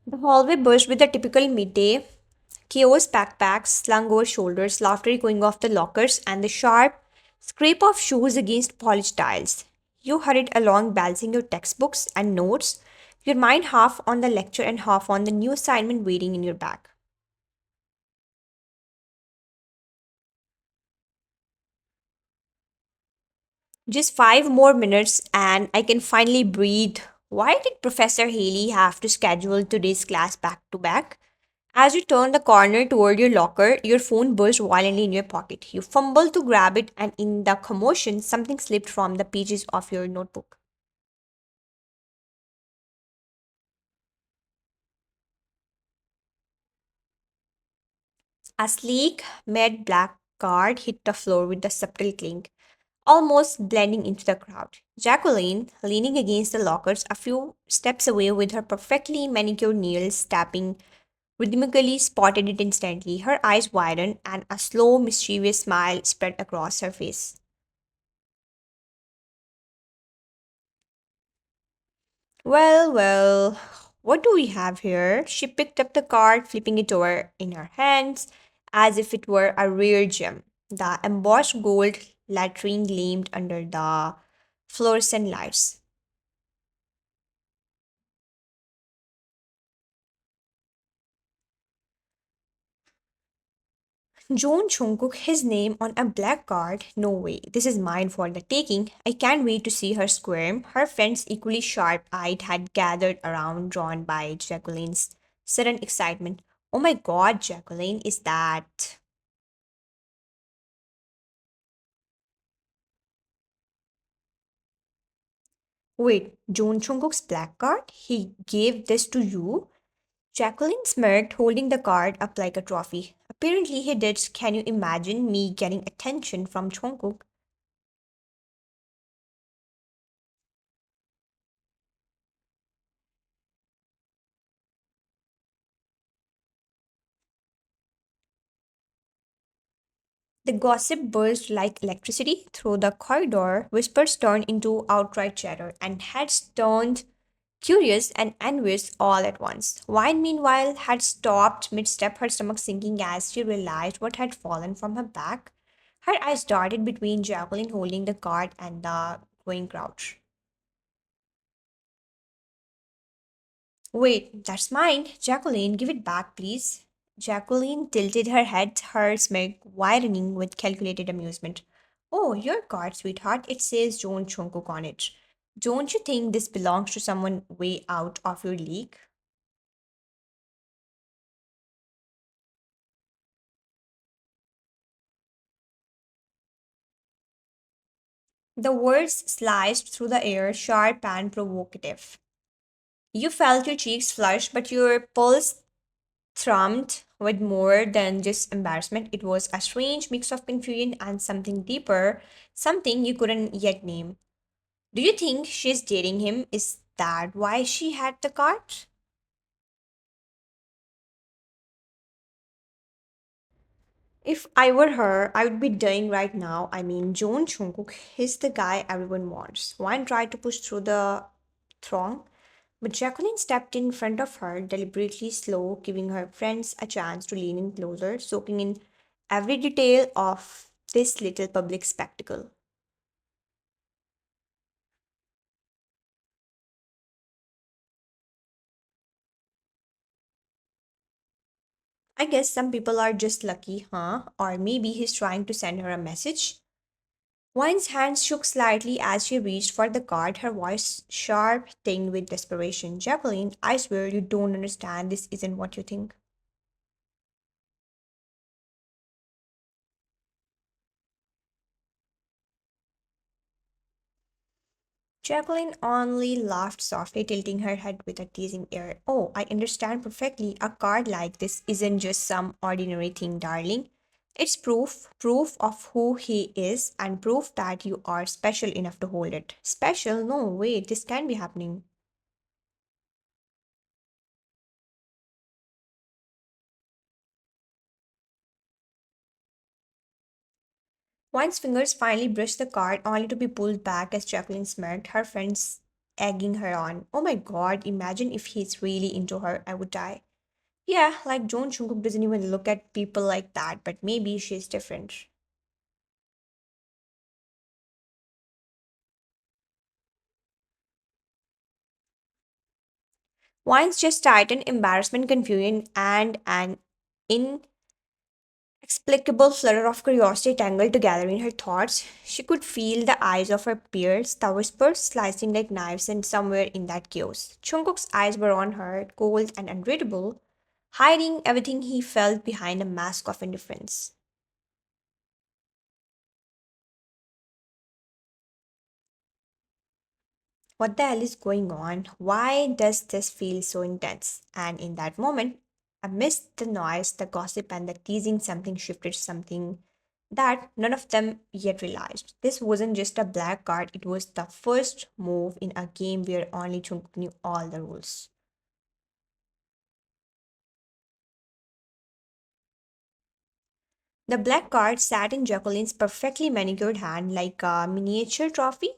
The hallway burst with the typical midday chaos, backpacks slung over shoulders, laughter echoing off the lockers, and the sharp scrape of shoes against polished tiles. You hurried along, balancing your textbooks and notes, your mind half on the lecture and half on the new assignment waiting in your bag. Just 5 more minutes, and I can finally breathe. Why did Professor Haley have to schedule today's class back to back? As you turn the corner toward your locker, your phone burst violently in your pocket. You fumble to grab it, and in the commotion, something slipped from the pages of your notebook. A sleek, matte black card hit the floor with a subtle clink, almost blending into the crowd. Jacqueline, leaning against the lockers a few steps away with her perfectly manicured nails tapping rhythmically, spotted it instantly. Her eyes widened, and a slow, mischievous smile spread across her face. Well, what do we have here? She picked up the card, flipping it over in her hands as if it were a rare gem. The embossed gold lettering gleamed under the fluorescent lights. Joan Jungkook, his name on a black card. No way, this is mine for the taking. I can't wait to see her squirm. Her friends, equally sharp eyed, had gathered around, drawn by Jacqueline's sudden excitement. Oh my god, Jacqueline, is that. Wait, Joan Jungkook's black card? He gave this to you? Jacqueline smirked, holding the card up like a trophy. Apparently he did. Can you imagine me getting attention from Jungkook? The gossip burst like electricity through the corridor. Whispers turned into outright chatter, and heads turned curious and envious all at once. Wine, meanwhile, had stopped mid step, her stomach sinking as she realized what had fallen from her back. Her eyes darted between Jacqueline holding the card and the growing crowd. Wait, that's mine. Jacqueline, give it back, please. Jacqueline tilted her head, her smirk widening with calculated amusement. Oh, your card, sweetheart. It says Joan Chungkook on it. Don't you think this belongs to someone way out of your league? The words sliced through the air, sharp and provocative. You felt your cheeks flush, but your pulse thrummed with more than just embarrassment. It was a strange mix of confusion and something deeper, something you couldn't yet name. Do you think she's dating him? Is that why she had the card? If I were her, I would be dying right now. I mean, Joan Jungkook is the guy everyone wants. One tried to push through the throng, but Jacqueline stepped in front of her, deliberately slow, giving her friends a chance to lean in closer, soaking in every detail of this little public spectacle. I guess some people are just lucky, huh? Or maybe he's trying to send her a message. Wine's hands shook slightly as she reached for the card, her voice sharp, tinged with desperation. Jacqueline, I swear you don't understand. This isn't what you think. Jacqueline only laughed softly, tilting her head with a teasing air. Oh, I understand perfectly. A card like this isn't just some ordinary thing, darling. It's proof of who he is, and proof that you are special enough to hold it. Special? No, wait, this can't be happening. Wine's fingers finally brushed the card, only to be pulled back as Jacqueline smirked. Her friends egging her on. Oh my god, imagine if he's really into her. I would die. Yeah, like John Jungkook doesn't even look at people like that, but maybe she's different. Wine's just tightened embarrassment, confusion, and an inexplicable flutter of curiosity tangled together in her thoughts. She could feel the eyes of her peers, the whispers slicing like knives, and somewhere in that chaos, Jungkook's eyes were on her, cold and unreadable, hiding everything he felt behind a mask of indifference. What the hell is going on? Why does this feel so intense? And in that moment, amidst the noise, the gossip, and the teasing, something shifted, something that none of them yet realized. This wasn't just a black card, it was the first move in a game where only Jungkook knew all the rules. The black card sat in Jacqueline's perfectly manicured hand like a miniature trophy.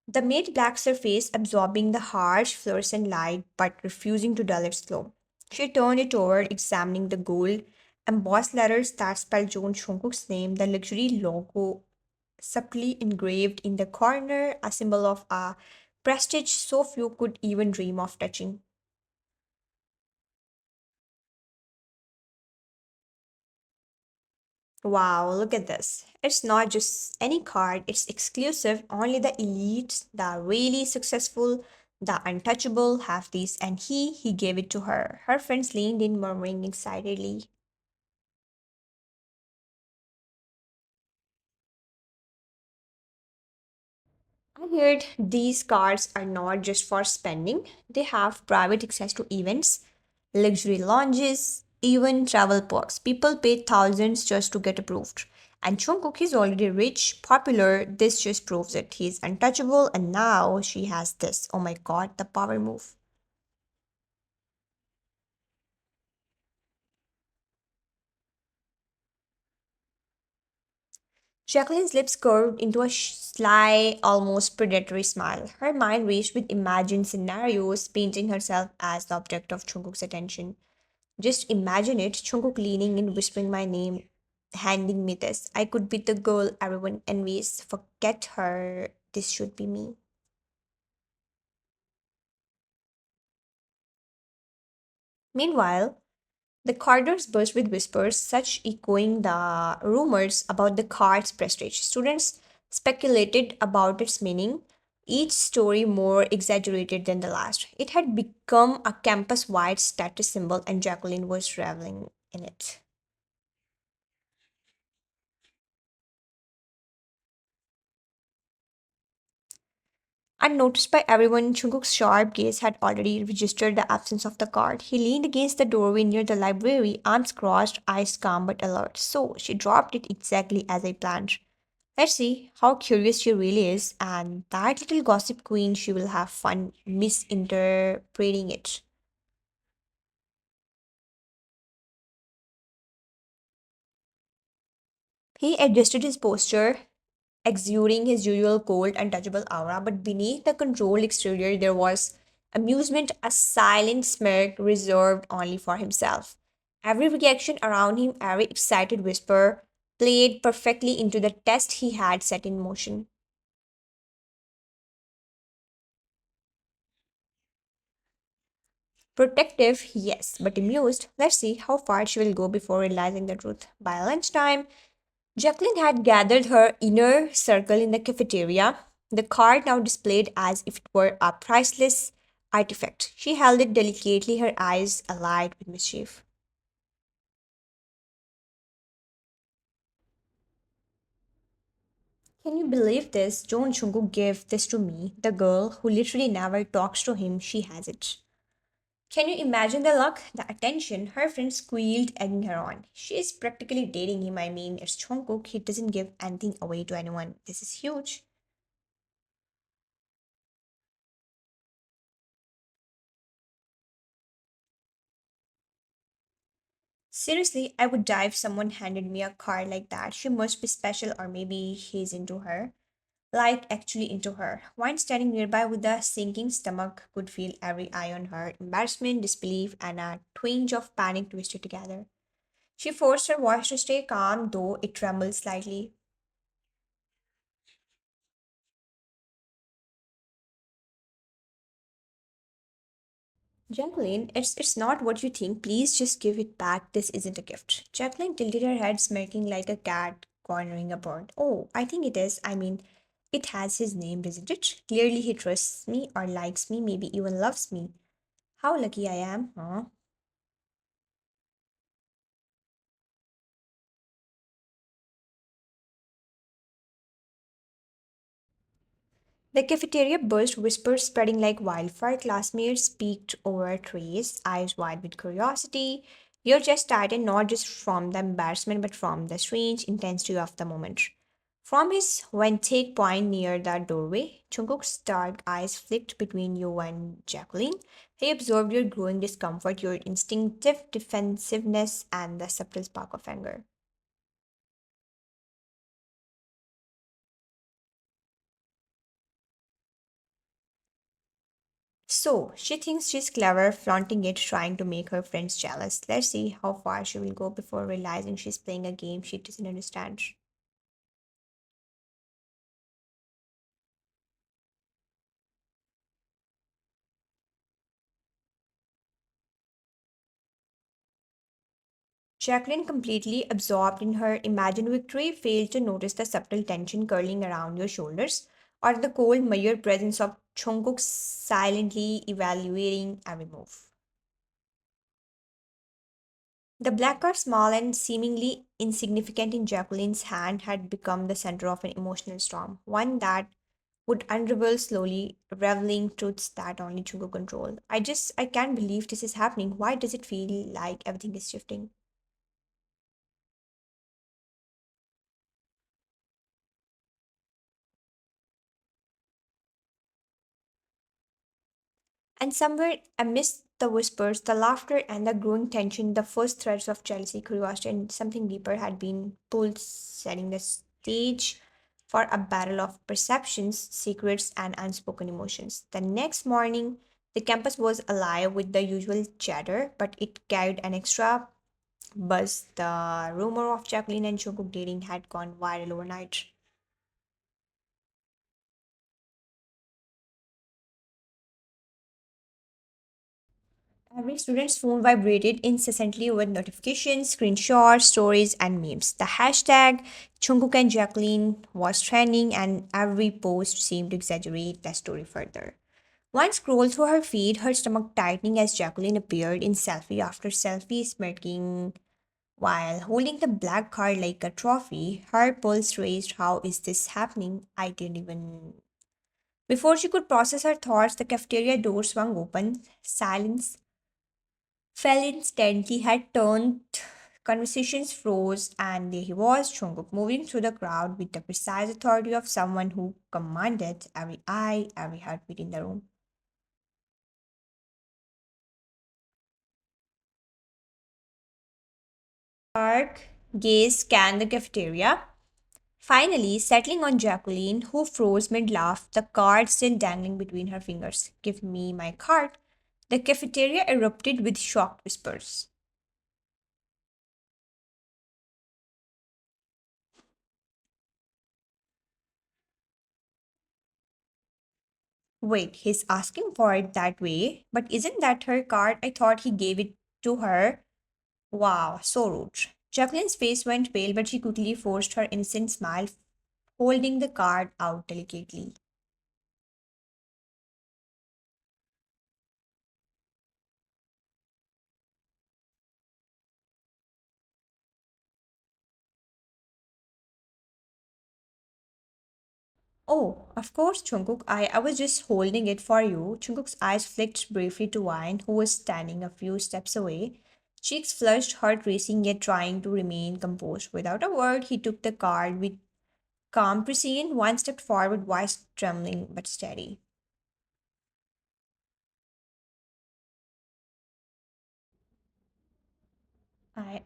The matte black surface absorbing the harsh fluorescent light but refusing to dull its glow. She turned it over, examining the gold embossed letters that spelled John Jungkook's name, the luxury logo subtly engraved in the corner, a symbol of a prestige so few could even dream of touching. Wow, look at this. It's not just any card, it's exclusive. Only the elite, the really successful, the untouchable have these, and he gave it to her. Her friends leaned in, murmuring excitedly. I heard these cards are not just for spending, they have private access to events, luxury lounges, even travel perks. People pay thousands just to get approved. And Jungkook is already rich, popular. This just proves it. He's untouchable, and now she has this. Oh my god, the power move. Jacqueline's lips curved into a sly, almost predatory smile. Her mind raced with imagined scenarios, painting herself as the object of Jungkook's attention. Just imagine it, Jungkook leaning in, whispering my name, handing me this. I could be the girl everyone envies. Forget her. This should be me. Meanwhile, the corridors burst with whispers, such echoing the rumors about the card's prestige. Students speculated about its meaning, each story more exaggerated than the last. It had become a campus wide status symbol, and Jacqueline was reveling in it. Unnoticed by everyone, Jungkook's sharp gaze had already registered the absence of the card. He leaned against the doorway near the library, arms crossed, eyes calm but alert. So she dropped it exactly as I planned. Let's see how curious she really is, and that little gossip queen, she will have fun misinterpreting it. He adjusted his posture, exuding his usual cold, untouchable aura, but beneath the controlled exterior there was amusement, a silent smirk reserved only for himself. Every reaction around him, every excited whisper, played perfectly into the test he had set in motion. Protective, yes, but amused. Let's see how far she will go before realizing the truth. By lunchtime, Jacqueline had gathered her inner circle in the cafeteria, the card now displayed as if it were a priceless artifact. She held it delicately, her eyes alight with mischief. Can you believe this? John Chungu gave this to me, the girl who literally never talks to him, she has it. Can you imagine the luck, the attention? Her friend squealed, egging her on. She is practically dating him. I mean, it's Jungkook. He doesn't give anything away to anyone. This is huge. Seriously, I would die if someone handed me a card like that. She must be special, or maybe he's into her. like actually into her. One standing nearby with a sinking stomach could feel every eye on her, embarrassment, disbelief, and a twinge of panic twisted together. She forced her voice to stay calm, though it trembled slightly. Jacqueline, it's not what you think. Please just give it back. This isn't a gift. Jacqueline tilted her head, smirking like a cat cornering a bird. Oh, I think it is. I mean, it has his name, doesn't it? Clearly, he trusts me or likes me, maybe even loves me. How lucky I am, huh? The cafeteria burst, whispers spreading like wildfire. Classmates peeked over trays, eyes wide with curiosity. Your chest tightened not just from the embarrassment but from the strange intensity of the moment. From his vantage point near the doorway, Jungkook's dark eyes flicked between you and Jacqueline. He observed your growing discomfort, your instinctive defensiveness, and the subtle spark of anger. So, she thinks she's clever, flaunting it, trying to make her friends jealous. Let's see how far she will go before realizing she's playing a game she doesn't understand. Jacqueline, completely absorbed in her imagined victory, failed to notice the subtle tension curling around your shoulders or the cold, measured presence of Jungkook silently evaluating every move. The black card, small and seemingly insignificant in Jacqueline's hand, had become the center of an emotional storm, one that would unravel slowly, revealing truths that only Chugo control. I can't believe this is happening. Why does it feel like everything is shifting? And somewhere amidst the whispers, the laughter, and the growing tension, the first threads of jealousy, curiosity, and something deeper had been pulled, setting the stage for a battle of perceptions, secrets, and unspoken emotions. The next morning, the campus was alive with the usual chatter, but it carried an extra buzz. The rumor of Jacqueline and Jungkook dating had gone viral overnight. Every student's phone vibrated incessantly with notifications, screenshots, stories, and memes. The hashtag Jungkook and Jacqueline was trending, and every post seemed to exaggerate the story further. One scrolled through her feed, her stomach tightening as Jacqueline appeared in selfie after selfie, smirking while holding the black card like a trophy. Her pulse raised. How is this happening? I didn't even. Before she could process her thoughts, the cafeteria door swung open. Silence fell instantly, had turned, conversations froze, and there he was, Jungkook, moving through the crowd with the precise authority of someone who commanded every eye, every heartbeat in the room. Park gaze scanned the cafeteria, finally settling on Jacqueline, who froze mid laugh, the card still dangling between her fingers. Give me my card. The cafeteria erupted with shocked whispers. Wait, he's asking for it that way? But isn't that her card? I thought he gave it to her. Wow, so rude. Jacqueline's face went pale, but she quickly forced her innocent smile, holding the card out delicately. Oh, of course, Jungkook. I was just holding it for you. Jungkook's eyes flicked briefly to Wine, who was standing a few steps away. Cheeks flushed, heart racing, yet trying to remain composed. Without a word, he took the card with calm precision, one stepped forward, voice trembling but steady.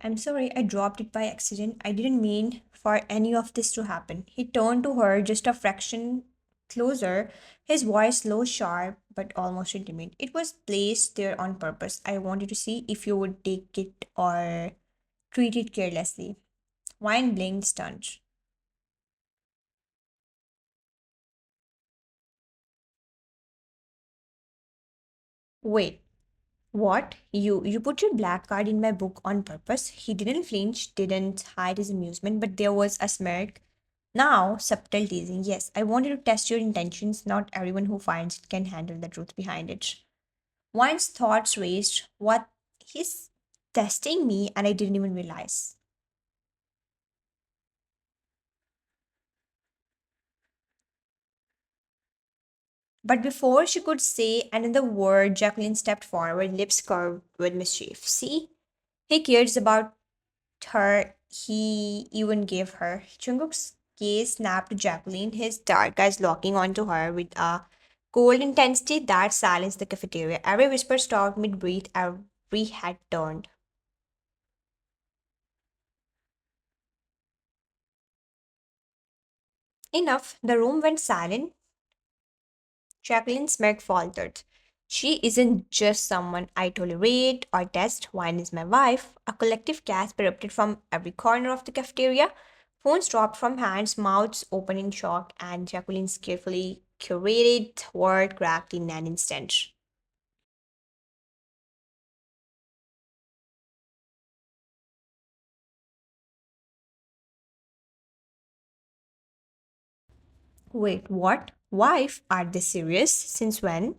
I'm sorry, I dropped it by accident. I didn't mean for any of this to happen. He turned to her just a fraction closer, his voice low, sharp, but almost intimate. It was placed there on purpose. I wanted to see if you would take it or treat it carelessly. Wine blinked, stunned. Wait, what? You put your black card in my book on purpose? He didn't flinch, didn't hide his amusement, but there was a smirk. Now, subtle teasing. Yes, I wanted to test your intentions. Not everyone who finds it can handle the truth behind it. Wine's thoughts raced. What? He's testing me, and I didn't even realize. But before she could say another word, Jacqueline stepped forward, lips curved with mischief. See? He cares about her, he even gave her. Jungkook's gaze snapped to Jacqueline, his dark eyes locking onto her with a cold intensity that silenced the cafeteria. Every whisper stopped mid-breath, every head turned. Enough, the room went silent. Jacqueline's smirk faltered. She isn't just someone I tolerate or test. Wine is my wife. A collective gasp erupted from every corner of the cafeteria. Phones dropped from hands, mouths open in shock, and Jacqueline's carefully curated word cracked in an instant. Wait, what? Wife? Are they serious? Since when?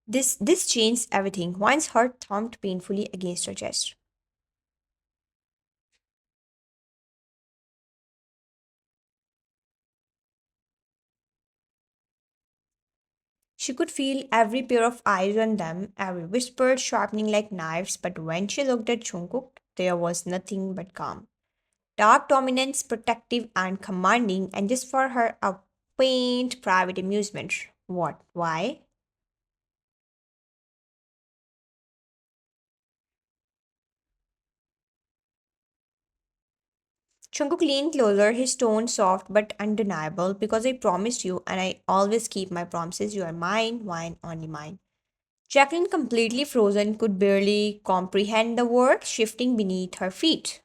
This changed everything. Wine's heart thumped painfully against her chest. She could feel every pair of eyes on them, every whisper sharpening like knives, but when she looked at Jungkook, there was nothing but calm. Dark dominance, protective and commanding, and just for her, a faint private amusement. What? Why? Jungkook leaned closer, his tone soft but undeniable, because I promised you, and I always keep my promises. You are mine, mine, only mine. Jacqueline, completely frozen, could barely comprehend the word shifting beneath her feet.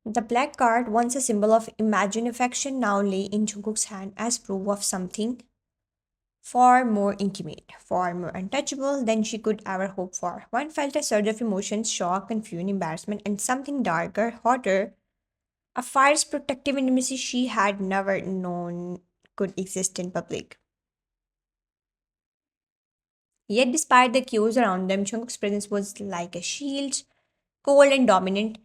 The black card, once a symbol of imagined affection, now lay in Jungkook's hand as proof of something far more intimate, far more untouchable than she could ever hope for. One felt a surge of emotions, shock, confusion, embarrassment, and something darker, hotter, a fierce protective intimacy she had never known could exist in public. Yet, despite the cues around them, Jungkook's presence was like a shield, cold and dominant,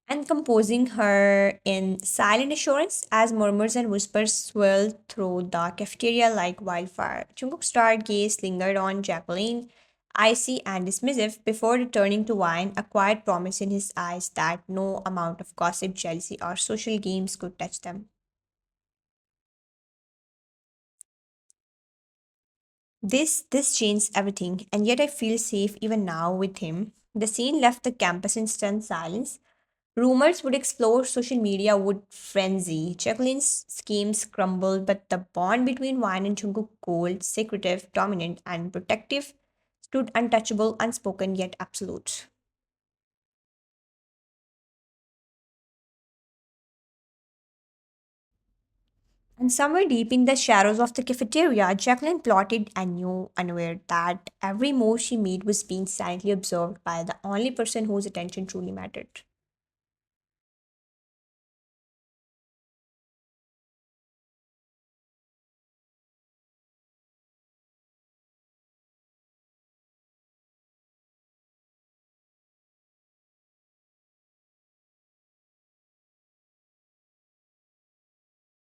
and composing her in silent assurance as murmurs and whispers swirled through the cafeteria like wildfire. Jungkook's dark gaze lingered on Jacqueline, icy and dismissive, before returning to Wine, a quiet promise in his eyes that no amount of gossip, jealousy, or social games could touch them. This changed everything, and yet I feel safe even now with him. The scene left the campus in stunned silence. Rumors would explode, social media would frenzy. Jacqueline's schemes crumbled, but the bond between Wine and Jungkook, cold, secretive, dominant, and protective, stood untouchable, unspoken, yet absolute. And somewhere deep in the shadows of the cafeteria, Jacqueline plotted and knew, unaware, that every move she made was being silently observed by the only person whose attention truly mattered.